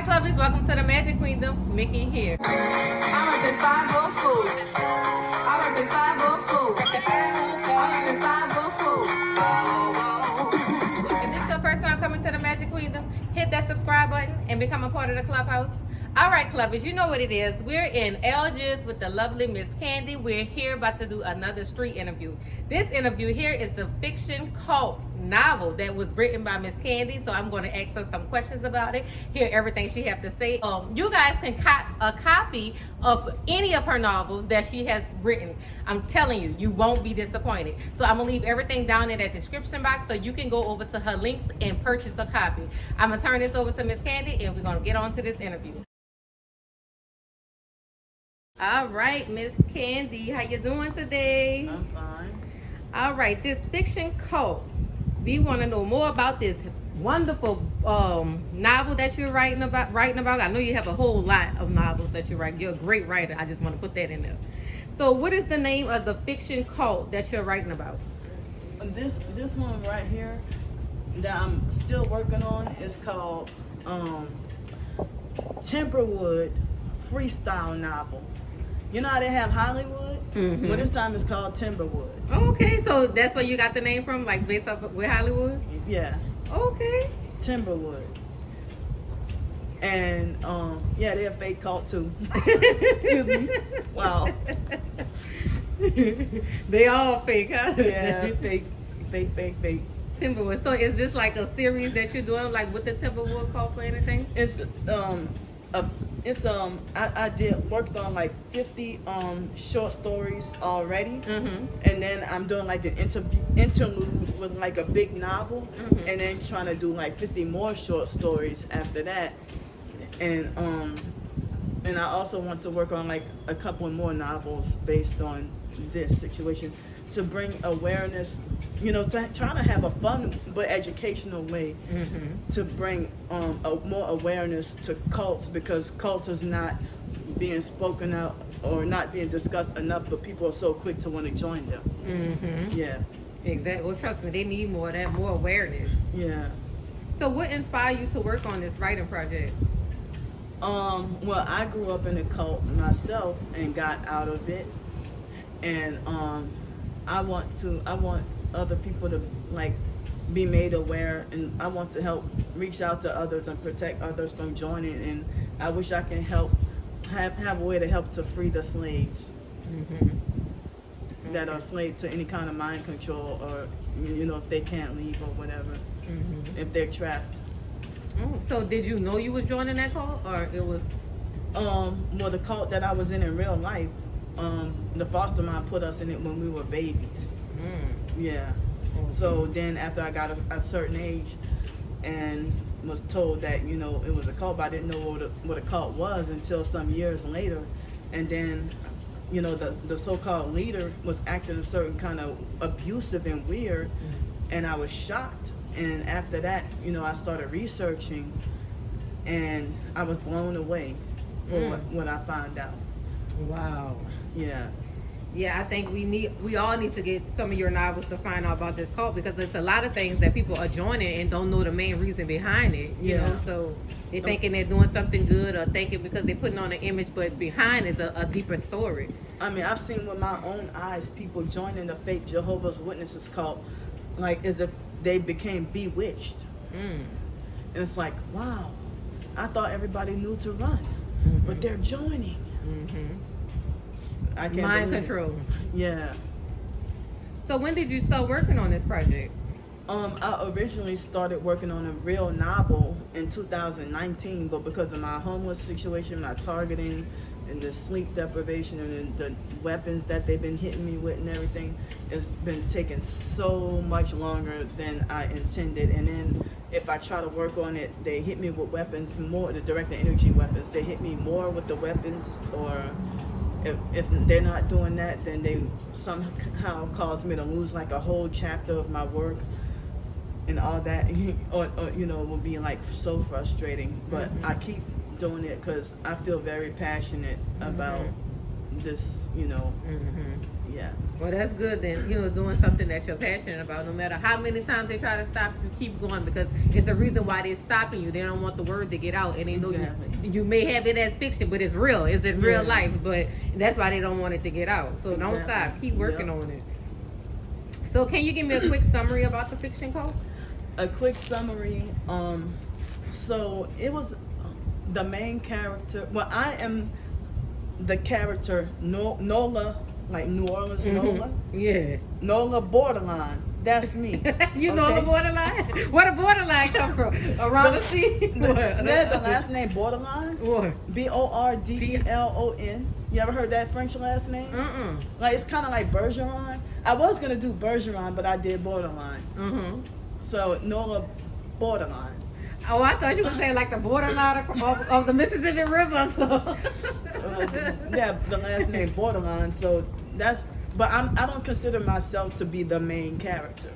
Clubbies, welcome to the Magic Queendom. Mickey here. I rep it 5 food. I rep it 5 food. I rep it 5 food. If this is your first time coming to the Magic Queendom, hit that subscribe button and become a part of the clubhouse. All right, Clubbies, you know what it is. We're in Algiers with the lovely Miss Candy. We're here about to do another street interview. This interview here is the fiction cult novel that was written by Miss Candy. So I'm going to ask her some questions about it, hear everything she has to say. You guys can cop a copy of any of her novels that she has written. I'm telling you, you won't be disappointed. So I'm going to leave everything down in that description box so you can go over to her links and purchase a copy. I'm going to turn this over to Miss Candy and we're going to get on to this interview. All right, Miss Candy, how you doing today? I'm fine. All right, this fiction cult. We want to know more about this wonderful novel that you're writing about. I know you have a whole lot of novels that you write. You're a great writer. I just want to put that in there. So, what is the name of the fiction cult that you're writing about? This one right here that I'm still working on is called Timberwood Freestyle Novel. You know how they have Hollywood? Mm-hmm. Well, this time it's called Timberwood. Okay, so that's where you got the name from, like based off with Hollywood? Yeah. Okay. Timberwood. And yeah, they're a fake cult too. Excuse me. Wow. They all fake, huh? Yeah, fake. Timberwood. So is this like a series that you're doing, like with the Timberwood cult or anything? I worked on like 50 short stories already, Mm-hmm. and then I'm doing like an interlude with like a big novel, Mm-hmm. and then trying to do like 50 more short stories after that, and I also want to work on like a couple more novels based on this situation to bring awareness, trying to have a fun but educational way Mm-hmm. to bring more awareness to cults, because cults is not being spoken out or not being discussed enough, but people are so quick to want to join them. Mm-hmm. Yeah. Exactly. Well, trust me, they need more of that, more awareness. Yeah. So what inspired you to work on this writing project? Well, I grew up in a cult myself and got out of it, and I want other people to like be made aware, and I want to help reach out to others and protect others from joining, and I wish I can have a way to help to free the slaves Mm-hmm. that are slaves to any kind of mind control, or if they can't leave or whatever, Mm-hmm. if they're trapped. Oh, so did you know you was joining that cult, or it was? Well, the cult that I was in real life, the foster mom put us in it when we were babies. Yeah. Okay. So then after I got a certain age and was told that, it was a cult, but I didn't know what a cult was until some years later. And then, the so-called leader was acting a certain kind of abusive and weird, and I was shocked. And after that, I started researching, and I was blown away for what I found out. Wow. Yeah. Yeah, I think we all need to get some of your novels to find out about this cult, because there's a lot of things that people are joining and don't know the main reason behind it. You know, so they're thinking they're doing something good, or thinking because they're putting on an image, but behind is a deeper story. I mean, I've seen with my own eyes people joining the fake Jehovah's Witnesses cult, like as if they became bewitched. And it's like, wow, I thought everybody knew to run, but they're joining. I can't Mind believe it. control. Yeah. So when did you start working on this project? I originally started working on a real novel in 2019, but because of my homeless situation, my targeting, and the sleep deprivation, and the weapons that they've been hitting me with and everything, it's been taking so much longer than I intended. And then if I try to work on it, they hit me with weapons more, the directed energy weapons. They hit me more with the weapons, or if they're not doing that, then they somehow cause me to lose like a whole chapter of my work and all that, or it will be like so frustrating. But I keep doing it because I feel very passionate about this, you know, yeah. Well, that's good then, you know, doing something that you're passionate about. No matter how many times they try to stop you, keep going, because it's a reason why they're stopping you. They don't want the word to get out, and they know you may have it as fiction, but it's real. It's in real life, but that's why they don't want it to get out. So don't stop. Keep working on it. So can you give me a quick summary about the fiction code? A quick summary. So it was the main character. Well, I am the character Nola, like New Orleans Nola. Yeah. Nola Borderline. That's me. You know the borderline? Where the borderline come from? Around the sea? The last name Borderline. What? Bordlon. You ever heard that French last name? Like it's kind of like Bergeron. I was gonna do Bergeron, but I did Borderline. So Nola Borderline. Oh, I thought you were saying like the borderline of the Mississippi River. So. Yeah, the last name Borderline. So that's. But I don't consider myself to be the main character.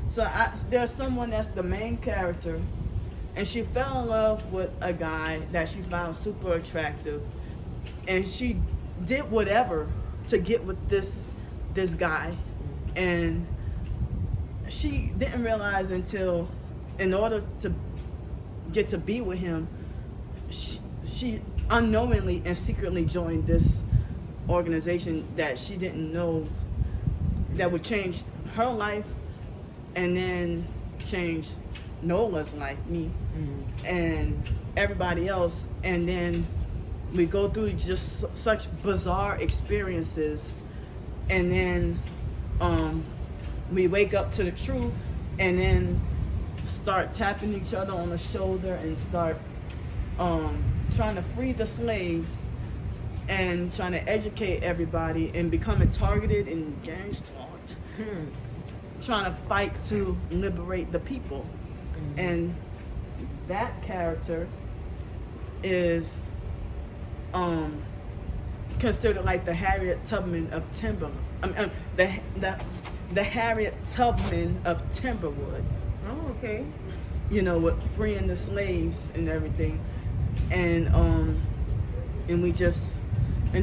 So there's someone that's the main character, and she fell in love with a guy that she found super attractive, and she did whatever to get with this guy, and she didn't realize until, in order to get to be with him, she unknowingly and secretly joined this organization that she didn't know that would change her life and then change Nola's life, me, and everybody else. And then we go through just such bizarre experiences, and then we wake up to the truth, and then start tapping each other on the shoulder and start trying to free the slaves and trying to educate everybody and becoming targeted and gangstalked, trying to fight to liberate the people. And that character is considered like the Harriet Tubman of the Harriet Tubman of Timberwood. Oh, okay. You know, with freeing the slaves and everything, and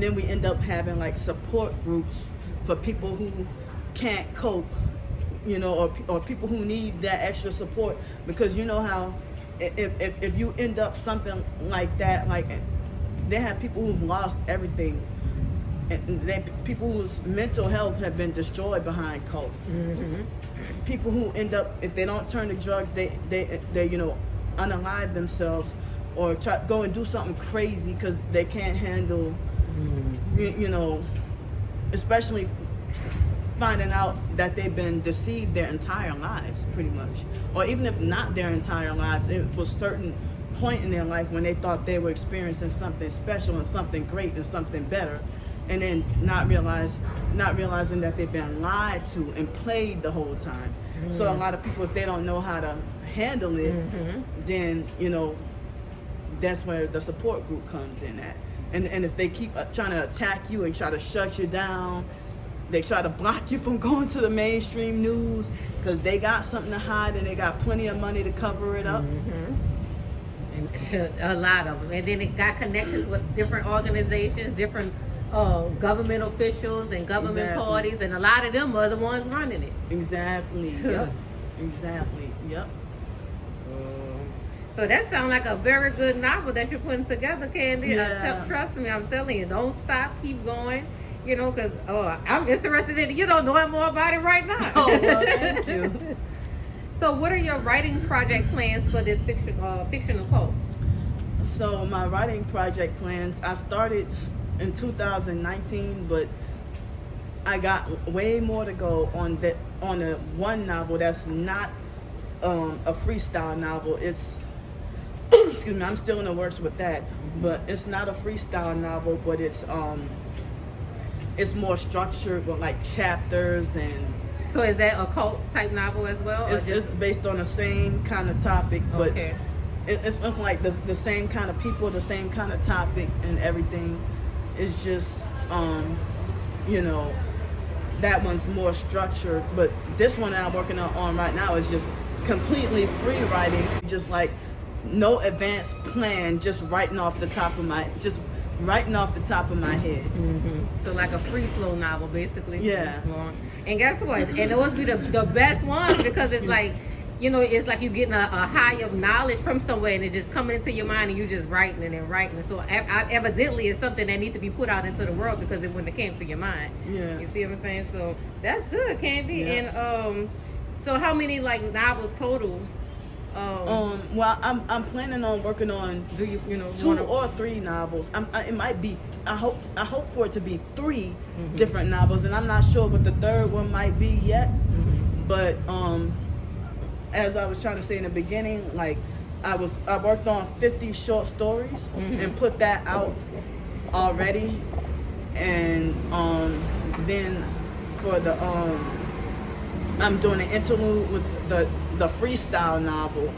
then we end up having like support groups for people who can't cope, you know, or people who need that extra support, because you know how if you end up something like that, like they have people who've lost everything, and people whose mental health have been destroyed behind cults. People who end up, if they don't turn to drugs, they you know, unalive themselves or go and do something crazy because they can't handle, you know, especially finding out that they've been deceived their entire lives, pretty much, or even if not their entire lives, it was a certain point in their life when they thought they were experiencing something special and something great and something better, and then not realizing that they've been lied to and played the whole time. So a lot of people, if they don't know how to handle it, then, you know, that's where the support group comes in at. And if they keep trying to attack you and try to shut you down, they try to block you from going to the mainstream news because they got something to hide and they got plenty of money to cover it up. And a lot of them. And then it got connections with different organizations, different government officials and government parties, and a lot of them are the ones running it. Exactly. Yep. Exactly. Yep. So that sounds like a very good novel that you're putting together, Candy. Yeah. Trust me, I'm telling you, don't stop, keep going. You know, because I'm interested in, you know, knowing more about it right now. Oh, well, thank you. So what are your writing project plans for this fictional code? So my writing project plans, I started in 2019, but I got way more to go on a one novel that's not a freestyle novel. It's excuse me, I'm still in the works with that, but it's not a freestyle novel, but it's more structured with like chapters. And so is that a cult type novel as well? It's based on the same kind of topic, but okay. It's like the same kind of people, the same kind of topic and everything. It's just, you know, that one's more structured, but this one that I'm working on right now is just completely free writing, just like no advanced plan, just writing off the top of my, just writing off the top of my head. So like a free flow novel, basically. Yeah. And guess what? And those be the best ones because it's like, you know, it's like you're getting a high of knowledge from somewhere and it's just coming into your mind and you just writing and writing. So evidently it's something that needs to be put out into the world because it wouldn't have came to your mind. Yeah. You see what I'm saying? So that's good, Candy. Yeah. And so how many like novels total? Well, I'm planning on working on Do you 2 or 3 novels. It might be. I hope for it to be 3 different novels, and I'm not sure what the third one might be yet. But as I was trying to say in the beginning, like I worked on 50 short stories and put that out already, and then for the I'm doing an interlude with the freestyle novel,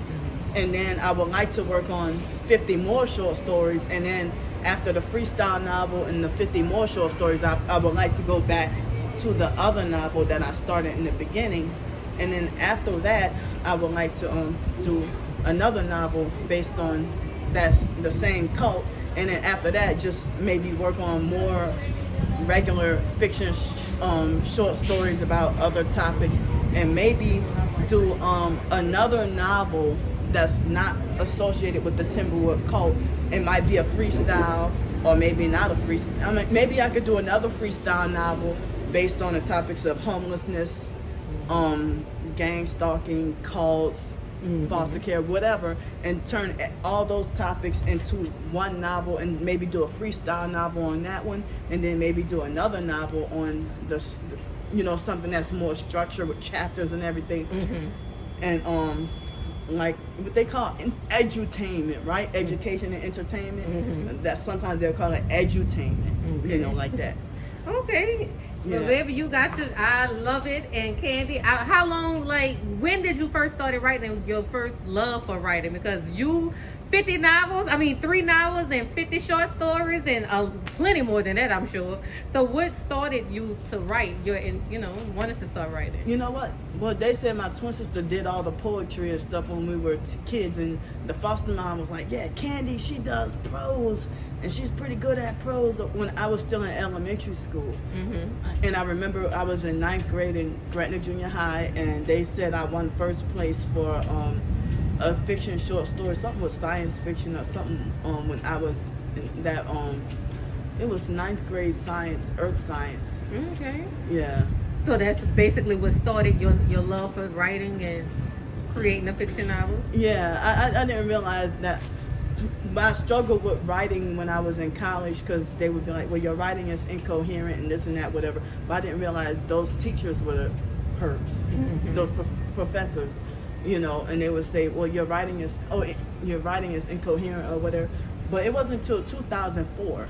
and then I would like to work on 50 more short stories, and then after the freestyle novel and the 50 more short stories, I would like to go back to the other novel that I started in the beginning, and then after that I would like to do another novel based on that's the same cult, and then after that just maybe work on more regular fiction short stories about other topics, and maybe do another novel that's not associated with the Timberwood cult. It might be a freestyle or maybe not a freestyle. I mean, maybe I could do another freestyle novel based on the topics of homelessness, gang stalking, cults, foster care, whatever, and turn all those topics into one novel, and maybe do a freestyle novel on that one, and then maybe do another novel on the something that's more structured with chapters and everything, and like what they call edutainment, right? Education and entertainment. That sometimes they'll call it edutainment, like that. Okay. Yeah. Well, baby, you got your, I love it. And Candy, how long, like, when did you first started writing, your first love for writing? Because 3 novels and 50 short stories and plenty more than that, I'm sure. So what started you to write? Wanted to start writing? You know what? Well, they said my twin sister did all the poetry and stuff when we were kids, and the foster mom was like, yeah, Candy, she does prose, and she's pretty good at prose, when I was still in elementary school. And I remember I was in 9th grade in Gretna Junior High, and they said I won first place for a fiction short story, something with science fiction or something, when I was in that, it was 9th grade science, earth science. Okay. Yeah. So that's basically what started your love for writing and creating a fiction novel? Yeah, I didn't realize that. But I struggled with writing when I was in college, because they would be like, well, your writing is incoherent and this and that, whatever. But I didn't realize those teachers were the perps, those professors, and they would say, well, your writing is incoherent or whatever. But it wasn't until 2004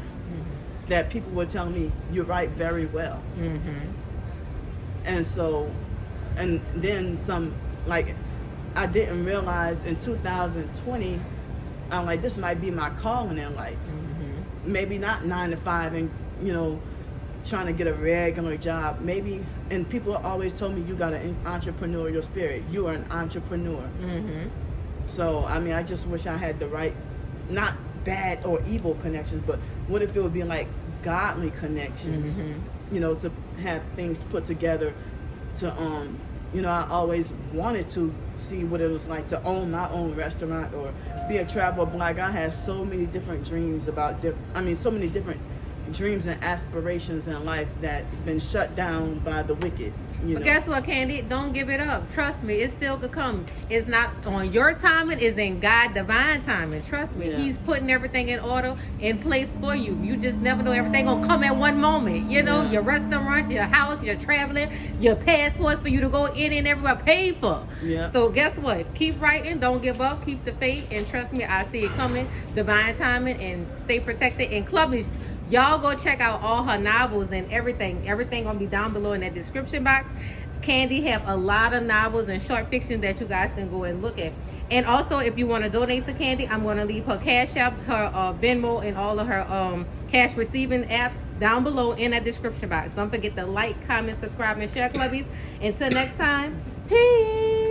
that people were telling me, you write very well. And so, and then I didn't realize in 2020, I'm like, this might be my calling in life. Maybe not 9 to 5 and, trying to get a regular job. Maybe, and people always told me, you got an entrepreneurial spirit. You are an entrepreneur. So, I just wish I had the right, not bad or evil connections, but what if it would be like godly connections, to have things put together to, I always wanted to see what it was like to own my own restaurant or be a travel blogger. I had so many different dreams about so many different dreams and aspirations in life that been shut down by the wicked. But guess what, Candy? Don't give it up. Trust me, it still could come. It's not on your timing, it's in God's divine timing. Trust me. Yeah. He's putting everything in order, in place for you. You just never know, everything gonna come at one moment. Yeah. Your restaurant, your house, your traveling, your passports for you to go in and everywhere paid for. Yeah. So guess what? Keep writing, don't give up, keep the faith, and trust me, I see it coming. Divine timing, and stay protected. And Clubbies, y'all go check out all her novels and everything. Everything gonna be down below in that description box. Candy have a lot of novels and short fiction that you guys can go and look at. And also, if you want to donate to Candy, I'm going to leave her CashApp, her Venmo, and all of her cash receiving apps down below in that description box. Don't forget to like, comment, subscribe, and share, Clubbies. Until next time, peace.